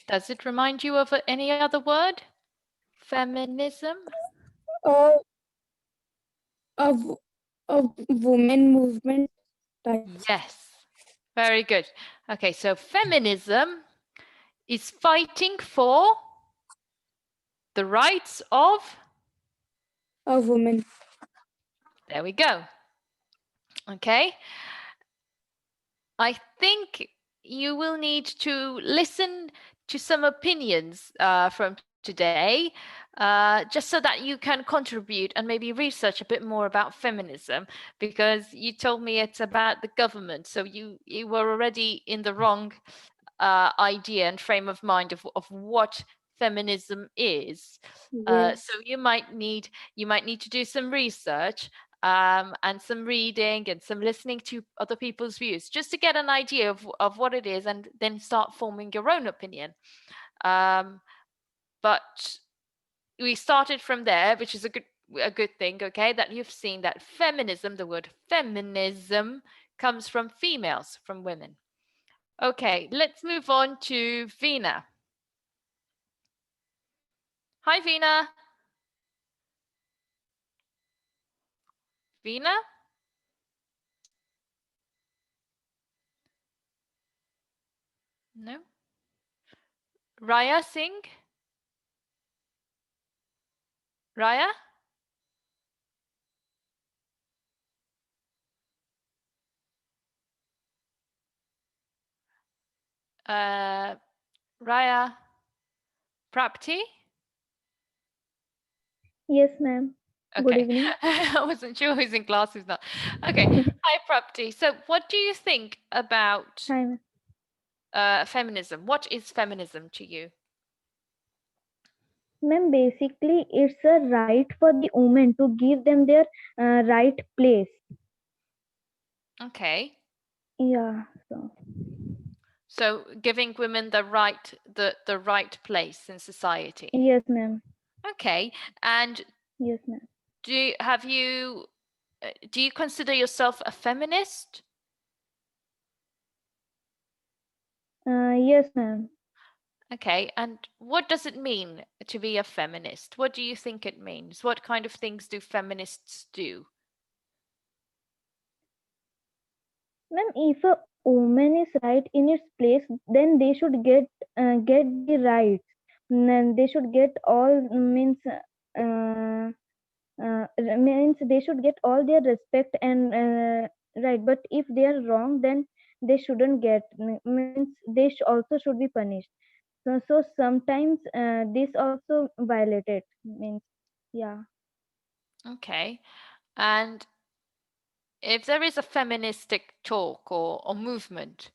Does it remind you of any other word? Feminism? Of of of women movement types. Yes, very good. Okay, so feminism is fighting for the rights of, Of women. there we go. Okay, I think you will need to listen to some opinions from today, just so that you can contribute and maybe research a bit more about feminism, because you told me it's about the government, so you were already in the wrong idea and frame of mind of what feminism is. Yes. So you might need to do some research, and some reading and some listening to other people's views, just to get an idea of what it is, and then start forming your own opinion. But we started from there, which is a good thing, okay, that you've seen that feminism, the word feminism, comes from females, from women. Okay, let's move on to Vina. Hi, Vina. Vina? No? Raya Singh? Raya? Raya Prapti? Yes, ma'am. Good Okay. evening. I wasn't sure who's in class, who's not. Okay. Hi, Prapti. So what do you think about Hi, ma'am. feminism? What is feminism to you? Ma'am, basically, it's a right for the women to give them their right place. Okay. Yeah. So So giving women the right place in society. yes, ma'am. Okay. And Yes, ma'am. do you consider yourself a feminist? Yes, ma'am. Okay, and what does it mean to be a feminist? What do you think it means? What kind of things do feminists do? Ma'am, if a woman is right in its place, then they should get the rights. Then they should get all means they should get all their respect and right. But if they are wrong, then they shouldn't get. Means they also should be punished. So sometimes this also violated. Means yeah. Okay, and if there is a feministic talk or movement,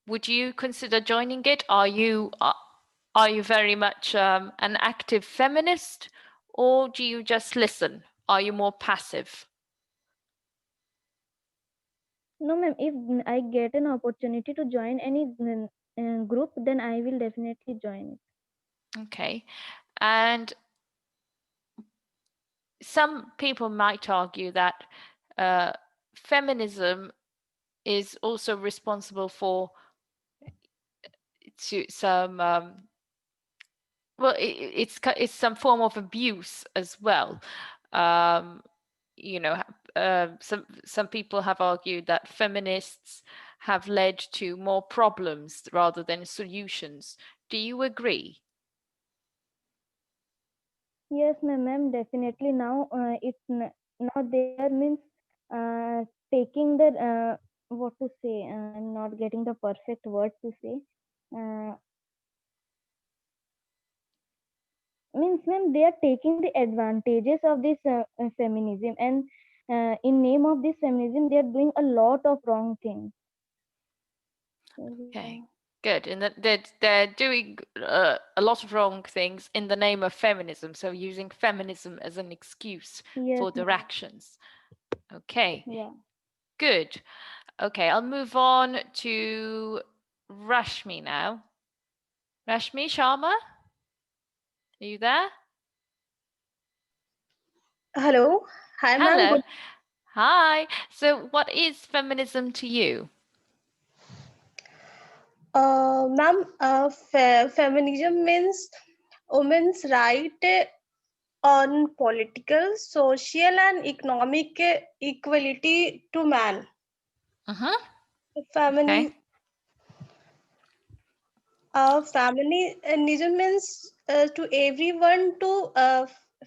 would you consider joining it? Are you very much an active feminist, or do you just listen? Are you more passive? No, ma'am. If I get an opportunity to join any group, then I will definitely join it. Okay, and some people might argue that feminism is also responsible for some well, it's some form of abuse as well. Um, you know, some people have argued that feminists have led to more problems rather than solutions. Do you agree? Yes, ma'am. Definitely. Now, now there means taking the what to say. I'm not getting the perfect word to say. Uh, means, ma'am, they are taking the advantages of this feminism, and in name of this feminism, they are doing a lot of wrong things. Yeah. Okay, good. And that they're doing a lot of wrong things in the name of feminism, so using feminism as an excuse Yes, for their ma'am. actions. Okay, Yeah. good. Okay, I'll move on to Rashmi now. Rashmi Sharma, are you there? Hello. Hi, ma'am. Hello. Good. Hi. So what is feminism to you? Ma'am, feminism means women's right on political, social, and economic equality to man. Okay. Feminism means to everyone to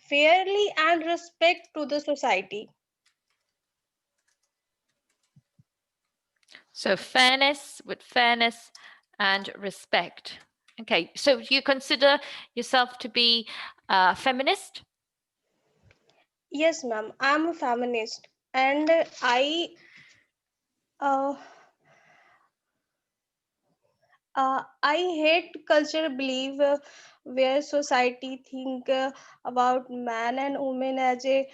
fairly and respect to the society. So fairness with fairness and respect. Okay, so you consider yourself to be a feminist? Yes, ma'am. I'm a feminist, and uh, I hate culture belief where society think about man and woman as a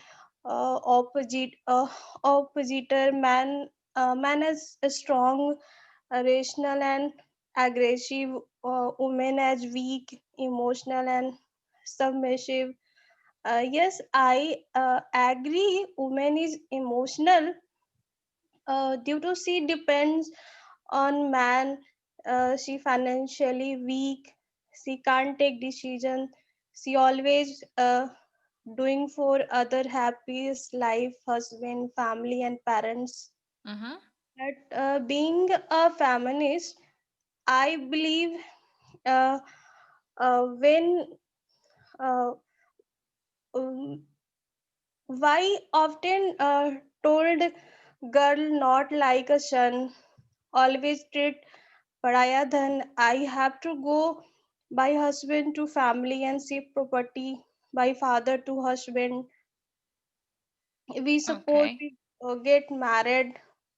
oppositor. Man as a strong, rational, and aggressive. Woman as weak, emotional, and submissive. Yes, I agree. Woman is emotional due to she depends on man. She financially weak, she can't take decision, she always doing for other happiest life, husband, family, and parents. Mm-hmm. But being a feminist, I believe uh, when uh, um, why often told girl not like a son, always treat paraya dhan. I have to go by husband to family and shift property, by father to husband. We suppose Okay. we get married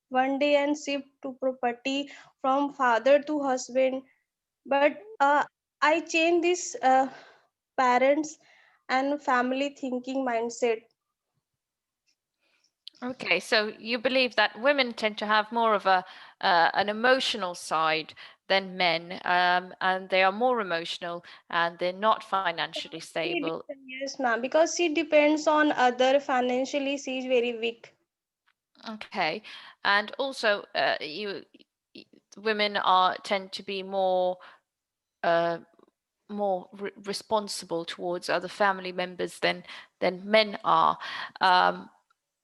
one day and shift to property from father to husband. But I change this parents and family thinking mindset. Okay, so you believe that women tend to have more of a an emotional side than men, and they are more emotional and they're not financially stable. Yes, ma'am, because she depends on other financially. She is very weak. Okay, and also women are tend to be more uh, responsible towards other family members than men are.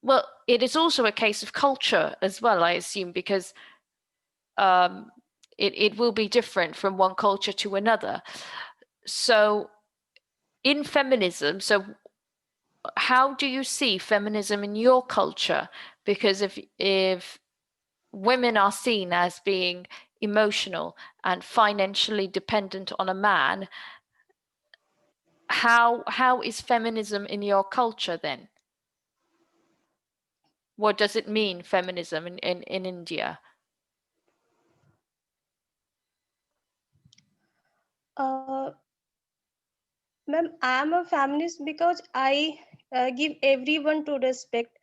Well, it is also a case of culture as well, I assume, because um, it will be different from one culture to another. So in feminism, so how do you see feminism in your culture? Because if women are seen as being emotional and financially dependent on a man, how is feminism in your culture then? What does it mean, feminism in India? Uh, Ma'am, I'm a feminist because I give everyone to respect.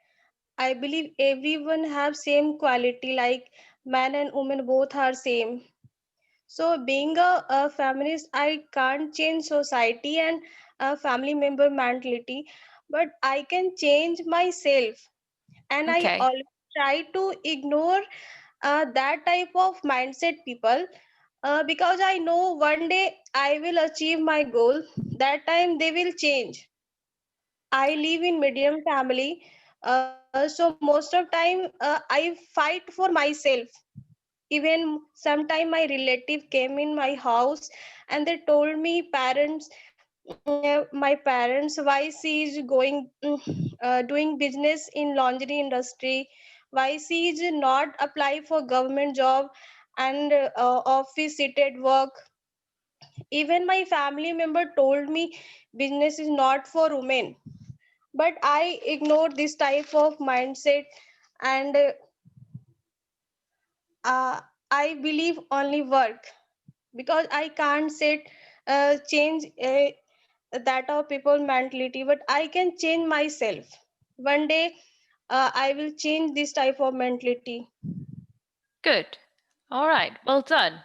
I believe everyone have same quality, like man and woman both are same. So being a feminist, I can't change society and a family member mentality, but I can change myself. And I Okay. always try to ignore that type of mindset people because I know one day I will achieve my goal. That time they will change. I live in medium family, so most of time I fight for myself. Even sometime my relative came in my house and they told me parents, my parents, why she is going doing business in laundry industry, why she is not apply for government job and office seated work. Even my family member told me business is not for women, but I ignore this type of mindset, and I believe only work because I can't set change that of people mentality, but I can change myself. One day I will change this type of mentality. Good. All right. Well done.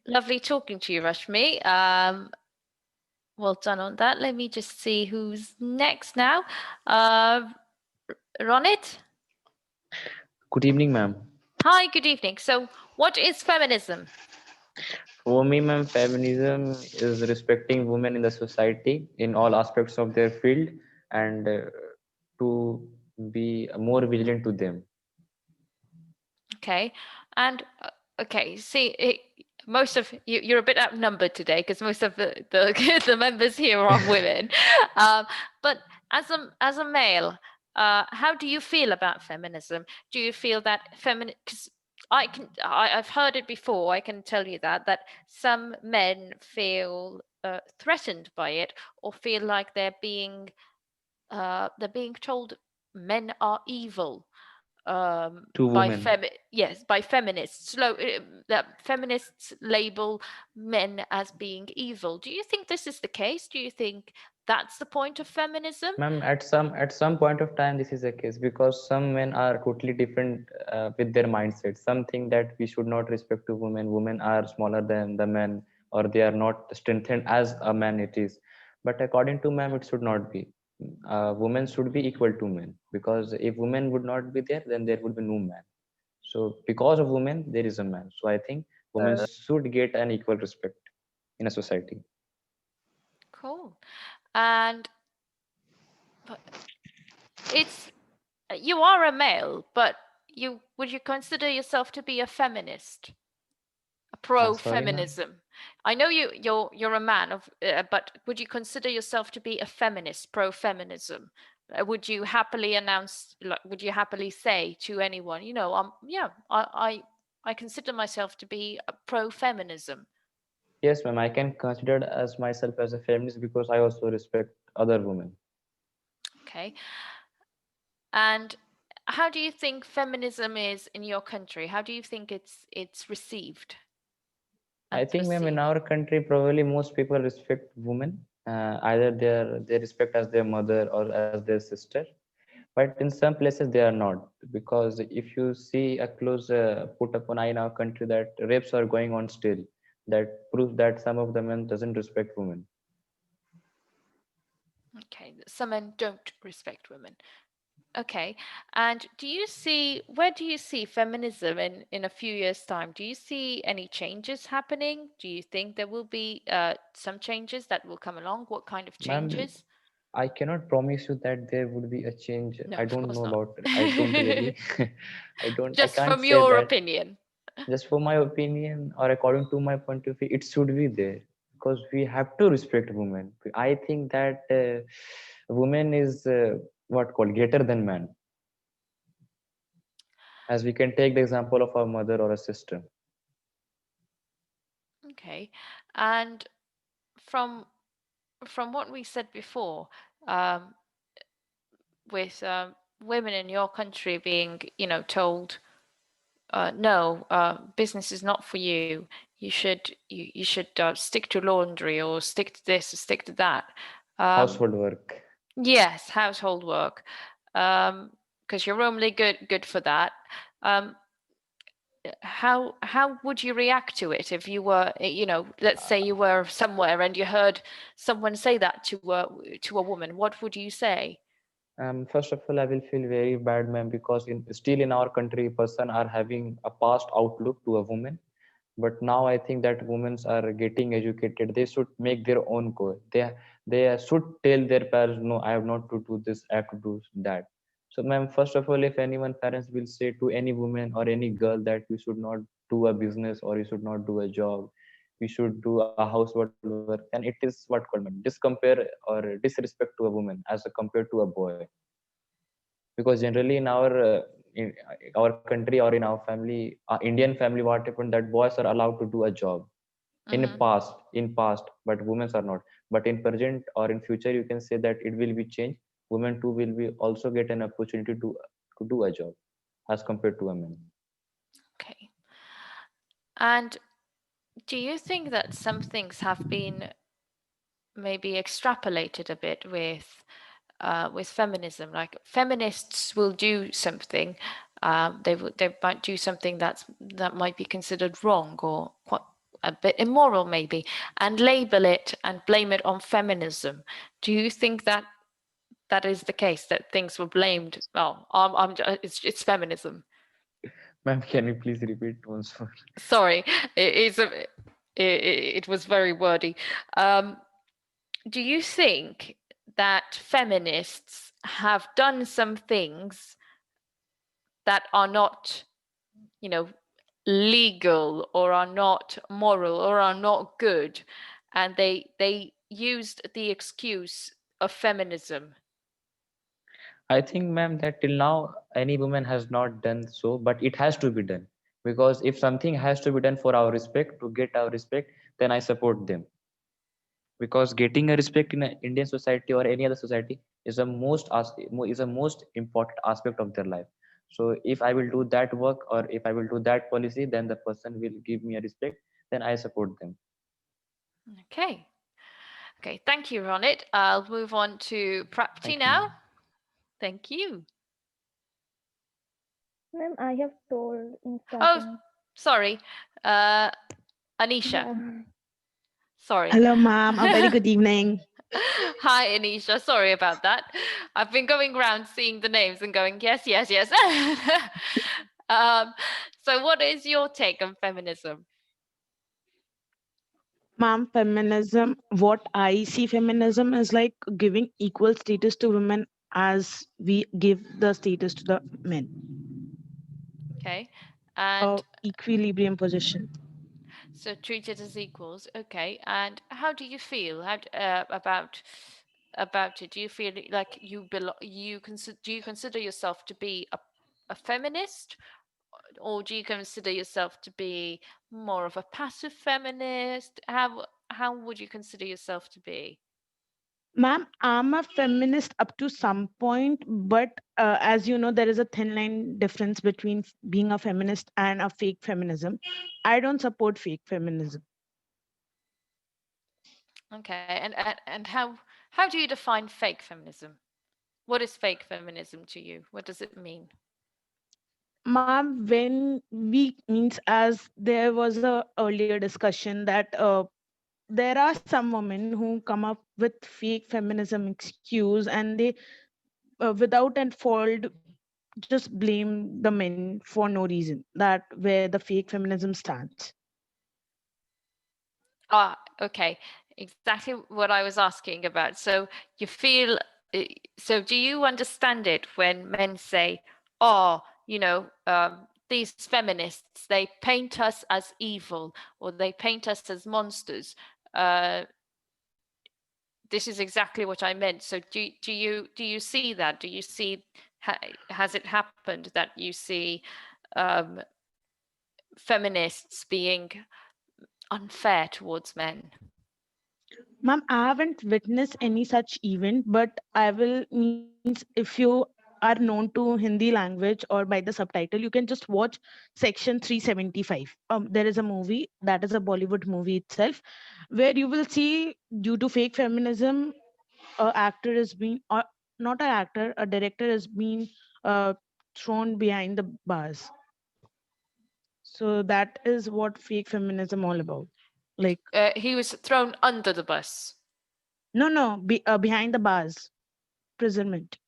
Lovely talking to you, Rashmi. Well done on that. Let me just see who's next now. Ronit? Good evening, ma'am. Hi, good evening. So, what is feminism? For me, ma'am, feminism is respecting women in the society in all aspects of their field and to be more vigilant to them. Okay, and okay, see, most of you're a bit outnumbered today because most of the the members here are women. But as a male, how do you feel about feminism? Do you feel that Because I've heard it before. I can tell you that some men feel threatened by it or feel like they're being told men are evil To by women. yes, by feminists. That feminists label men as being evil. Do you think this is the case? Do you think that's the point of feminism? Ma'am, at some point of time, this is the case because some men are totally different with their mindset. Some think that we should not respect to women. Women are smaller than the men, or they are not strengthened as a man it is. But according to ma'am, it should not be. Women should be equal to men because if women would not be there, then there would be no man. So because of women, there is a man. So I think women should get an equal respect in a society. Cool. And but it's you are a male, but you would you consider yourself to be a feminist? Sorry, ma'am. Pro-feminism. I know you're a man but would you consider yourself to be a feminist, pro-feminism? Would you happily announce, like, would you happily say to anyone, yeah, I consider myself to be a pro-feminism. Yes, ma'am. I can consider as myself as a feminist because I also respect other women. Okay. And how do you think feminism is in your country? How do you think it's received I and think, ma'am, in perceived? our country, probably most people respect women. Either they respect as their mother or as their sister. But in some places they are not, because if you see a close put upon eye in our country that rapes are going on still, that proves that some of the men doesn't respect women. Okay, some men don't respect women. Okay. And where do you see feminism in a few years' time? Do you see any changes happening? Do you think there will be some changes that will come along? What kind of Ma'am, changes? I cannot promise you that there would be a change. No, I of don't course know not. about, I don't really, I Just can't from say your that. opinion. Just for my opinion or according to my point of view, it should be there because we have to respect women. I think that women is what called greater than man, as we can take the example of our mother or a sister. Okay. And from from what we said before, um, with women in your country being, told no, business is not for you. You should stick to laundry or stick to this or stick to that. Household work. Yes, household work, because you're only good for that. Um, how would you react to it if you were, let's say you were somewhere and you heard someone say that to a woman? What would you say? First of all, I will feel very bad, ma'am, because still in our country, person are having a past outlook to a woman. But now I think that women are getting educated. They should make their own call. They should tell their parents, no, I have not to do this, I have to do that. So, ma'am, first of all, if anyone parents will say to any woman or any girl that you should not do a business or you should not do a job, you should do a household work, and it is what called, ma'am, discompare or disrespect to a woman as a compared to a boy. Because generally in our country or in our family, Indian family, what happened that boys are allowed to do a job Mm-hmm. in past, but women are not. But in present or in future, you can say that it will be changed. Women too will be also get an opportunity to do a job as compared to a man. Okay. And do you think that some things have been maybe extrapolated a bit with feminism? Like feminists will do something, they might do something that might be considered wrong or quite a bit immoral maybe, and label it and blame it on feminism. Do you think that that is the case, that things were blamed? Well, it's feminism. Ma'am, can you please repeat once more? Sorry, it was very wordy. Do you think that feminists have done some things that are not, you know, legal or are not moral or are not good, and they used the excuse of feminism? I think, ma'am, that till now any woman has not done so, but it has to be done, because if something has to be done for our respect, to get our respect, then I support them, because getting a respect in an Indian society or any other society is a most important aspect of their life. So if I will do that work or if I will do that policy, then the person will give me a respect, then I support them. Okay. Okay, thank you, Ronit. I'll move on to Prapti Thank you, now. ma'am. Thank you. Ma'am, I have told in Oh, starting. sorry. Anisha, Yeah. sorry. Hello, ma'am. A very good evening. Hi, Anisha. Sorry about that. I've been going around seeing the names and going, yes, yes, yes. So what is your take on feminism? Ma'am, feminism, what I see feminism is like giving equal status to women as we give the status to the men. Okay. A And equilibrium position. so treated as equals. Okay. And how do you feel about it? Do you feel like do you consider yourself to be a feminist, or do you consider yourself to be more of a passive feminist? How would you consider yourself to be? Ma'am, I'm a feminist up to some point, but as you know, there is a thin line difference between being a feminist and a fake feminism. I don't support fake feminism. Okay. And how do you define fake feminism? What is fake feminism to you? What does it mean? Ma'am, when we means as there was a earlier discussion that there are some women who come up with fake feminism excuse and they without and fault just blame the men for no reason, that where the fake feminism stands. Ah, okay. Exactly what I was asking about. So you feel, so do you understand it when men say, oh, these feminists, they paint us as evil or they paint us as monsters? Uh, this is exactly what I meant. So do you see that? Do you see, has it happened that you see um, feminists being unfair towards men? Ma'am, I haven't witnessed any such event, but I will means if you are known to Hindi language or by the subtitle, you can just watch section 375. There is a movie that is a Bollywood movie itself, where you will see due to fake feminism, a actor is being, or not an actor, a director is being uh, thrown behind the bars. So that is what fake feminism all about. Like, He was thrown under the bus. no, behind the bars, imprisonment.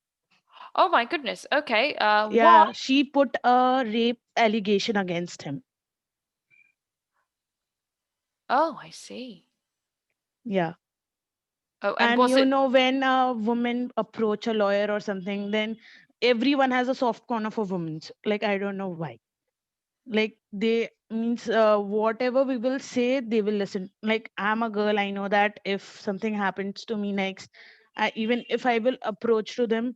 Oh my goodness. Okay. Why? Yeah, she put a rape allegation against him. Oh, I see. Yeah. Oh, and And was you it? know, when a woman approach a lawyer or something, then everyone has a soft corner for women. Like, I don't know why. Like, they means whatever we will say, they will listen. Like, I'm a girl, I know that if something happens to me next, even if I will approach to them,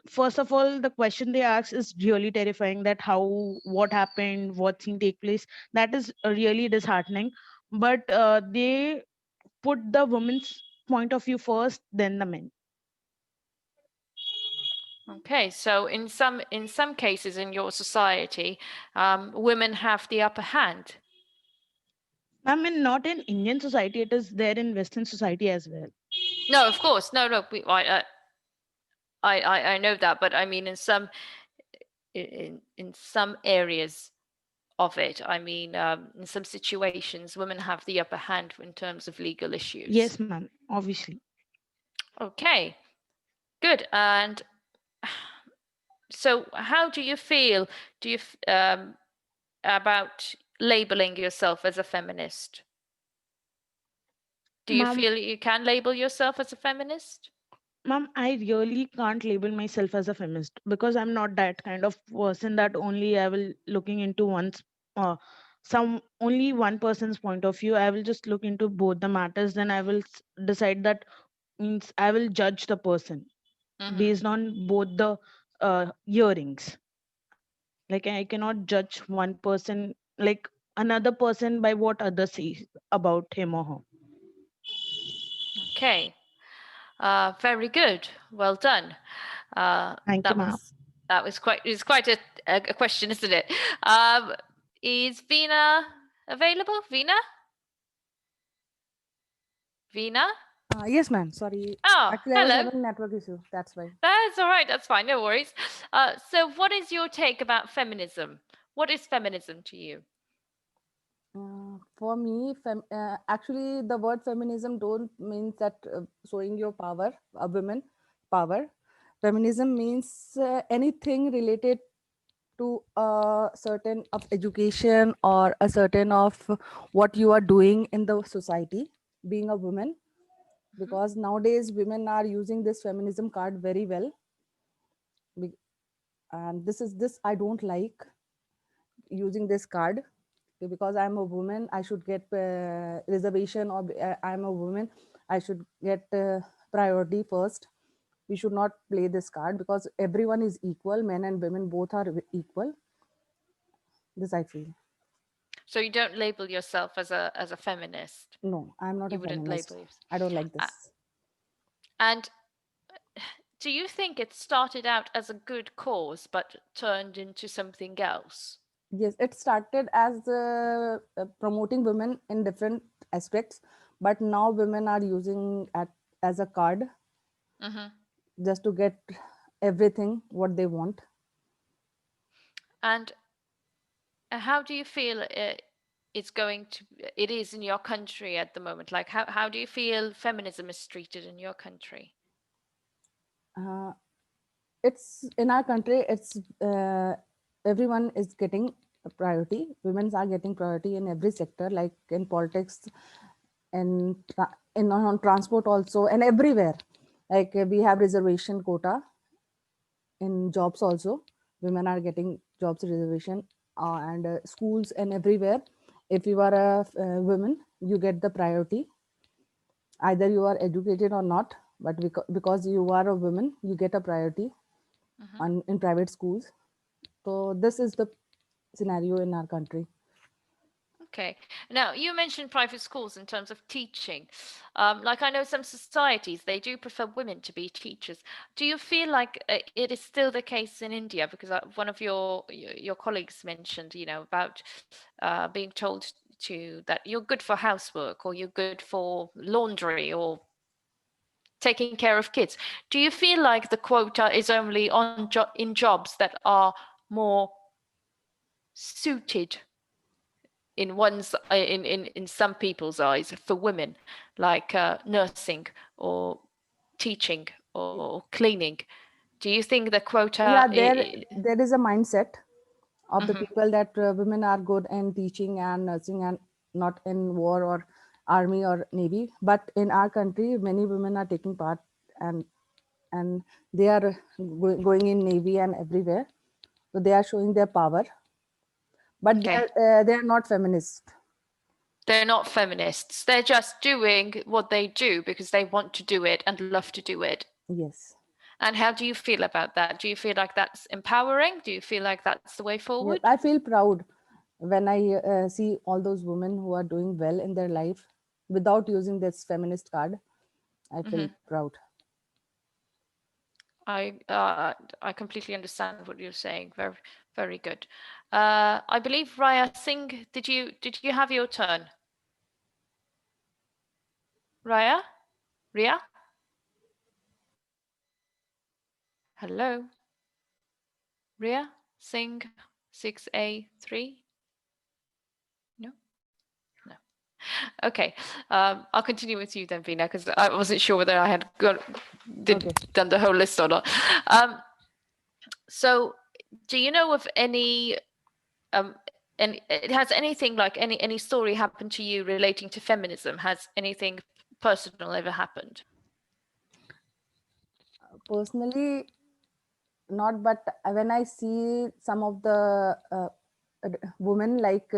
first of all, the question they ask is really terrifying, that how, what happened, what thing take place. That is really disheartening. But they put the woman's point of view first, then the men. Okay. So in some cases in your society, women have the upper hand. I mean, not in Indian society, it is there in Western society as well. No, of course. No, no. I know that, but I mean, in some areas of it, I mean, in some situations, women have the upper hand in terms of legal issues. Yes, ma'am, obviously. Okay. Good. And so how do you feel? Do you about labeling yourself as a feminist? Do you Ma'am, feel you can label yourself as a feminist? Ma'am, I really can't label myself as a feminist because I'm not that kind of person that only I will looking into some only one person's point of view. I will just look into both the matters, then I will decide that means I will judge the person Mhm. based on both the hearings. Like I cannot judge one person like another person by what others say about him or her. Okay. Very good. Well done. Thank you, ma'am. That was quite a question, isn't it? Is Veena available? Veena? Veena? Yes, ma'am. Sorry. Oh, Actually, I was hello. having network issue. That's why. That's all right. That's fine. No worries. So what is your take about feminism? What is feminism to you? For me, actually, the word feminism don't means that showing your power, a women power. Feminism means anything related to a certain of education or a certain of what you are doing in the society, being a woman. Because nowadays women are using this feminism card very well. And this I don't like using this card because I'm a woman. I should get reservation, or I'm a woman. I should get priority first. We should not play this card because everyone is equal. Men and women both are equal. This I feel. So you don't label yourself as a feminist. No, I'm not You a wouldn't feminist. label yourself. I don't like this. And do you think it started out as a good cause but turned into something else? Yes, it started as promoting women in different aspects, but now women are using it as a card just to get everything what they want. And how do you feel it is in your country at the moment? Like how do you feel feminism is treated in your country? It's in our country, it's everyone is getting a priority. Women are getting priority in every sector, like in politics and on transport also, and everywhere. Like we have reservation quota in jobs also. Women are getting jobs reservation and schools and everywhere. If you are a woman, you get the priority. Either you are educated or not, but because you are a woman, you get a priority in private schools. So this is the scenario in our country. Okay. Now, you mentioned private schools in terms of teaching. Like I know some societies, they do prefer women to be teachers. Do you feel like it is still the case in India? Because one of your colleagues mentioned, about being told that you're good for housework or you're good for laundry or taking care of kids. Do you feel like the quota is only in jobs that are more suited in some people's eyes for women, like nursing or teaching or cleaning? Do you think the quota? Yeah, there is a mindset of the people that women are good in teaching and nursing and not in war or army or navy. But in our country, many women are taking part and they are going in navy and everywhere. So they are showing their power. But Okay. they are not feminists. They're not feminists. They're just doing what they do because they want to do it and love to do it. Yes. And how do you feel about that? Do you feel like that's empowering? Do you feel like that's the way forward? Yes, I feel proud when I see all those women who are doing well in their life without using this feminist card. I feel proud. I completely understand what you're saying. Very, very good. I believe Raya Singh, did you have your turn? Raya? Ria? Hello? Ria Singh 6A3? No? No. Okay. I'll continue with you then, Veena, because I wasn't sure whether I had done the whole list or not. So do you know of any and has anything like any story happened to you relating to feminism? Has anything personal ever happened? Personally, not, but when I see some of the women like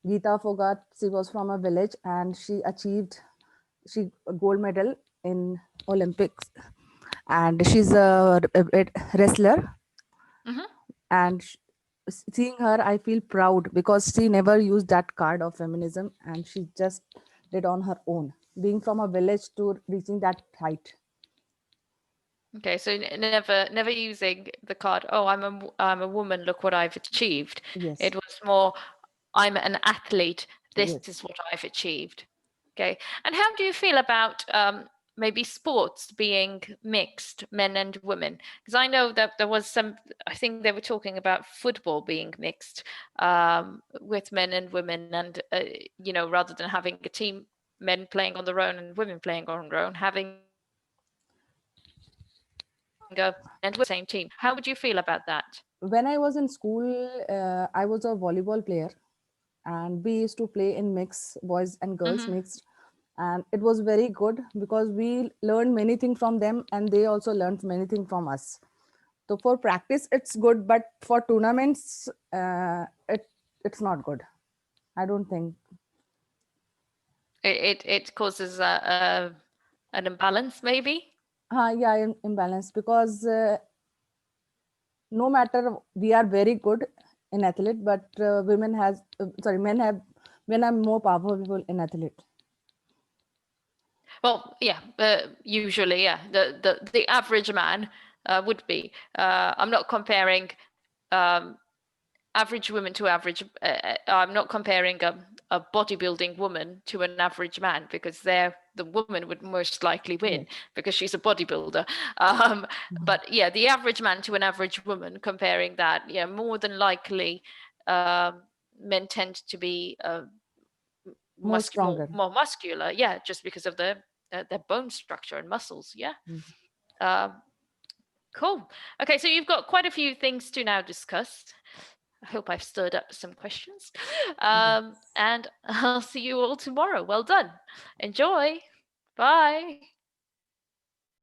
Geeta Fogart, she was from a village and she achieved a gold medal in Olympics, and she's a wrestler. Mhm. And seeing her, I feel proud because she never used that card of feminism, and she just did on her own, being from a village to reaching that height. Okay, so never using the card, oh, I'm a woman, look what I've achieved. Yes. It was more, I'm an athlete, this Yes. is what I've achieved. Okay, and how do you feel about maybe sports being mixed, men and women? Because I know that there was some, I think they were talking about football being mixed with men and women, and you know, rather than having a team, men playing on their own and women playing on their own, having and with the same team. How would you feel about that? When I was in school, I was a volleyball player, and we used to play in mix, boys and girls mixed, and it was very good because we learned many things from them, and they also learned many things from us. So for practice, it's good, but for tournaments, it's not good. I don't think. It causes an imbalance, maybe. Yeah, imbalance, because no matter, we are very good in athlete, but men are more powerful in athlete. Well, yeah, usually, yeah, the average man would be. I'm not comparing average woman to average. I'm not comparing a bodybuilding woman to an average man, because the woman would most likely win because she's a bodybuilder. But yeah, the average man to an average woman, comparing that, yeah, more than likely, men tend to be More stronger. more muscular, yeah, just because of their bone structure and muscles. Yeah. Cool. Okay, so you've got quite a few things to now discuss. I hope I've stirred up some questions. And I'll see you all tomorrow. Well done. Enjoy. Bye.